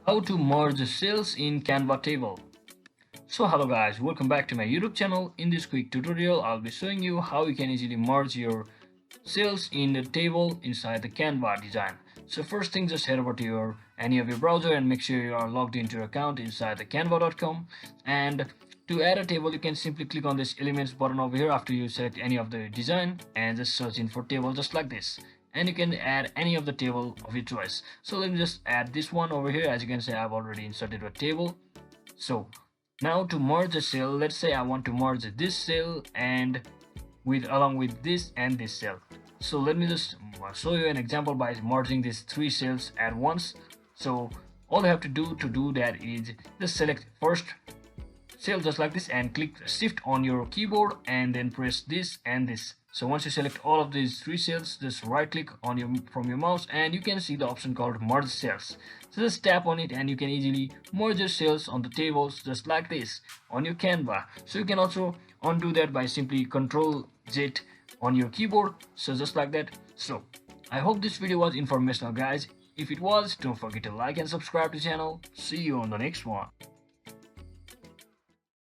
How to merge cells in Canva table. So hello guys, welcome back to my YouTube channel. In this quick tutorial, I'll be showing you how you can easily merge your cells in the table inside the Canva design. So first thing, just head over to any of your browser and make sure you are logged into your account inside the canva.com. And to add a table, you can simply click on this elements button over here after you select any of the design and just search in for table just like this. And you can add any of the table of your choice. So let me just add this one over here. As you can see, I've already inserted a table. So now to merge a cell, let's say I want to merge this cell and along with this and this cell. So let me just show you an example by merging these three cells at once. So all you have to do that is just select first cell just like this and click shift on your keyboard and then press this and this. So once you select all of these three cells, just right click on from your mouse and you can see the option called merge cells. So just tap on it and you can easily merge your cells on the tables just like this on your Canva. So you can also undo that by simply Control Z on your keyboard. So just like that. So I hope this video was informational guys. If it was, don't forget to like and subscribe to the channel. See you on the next one.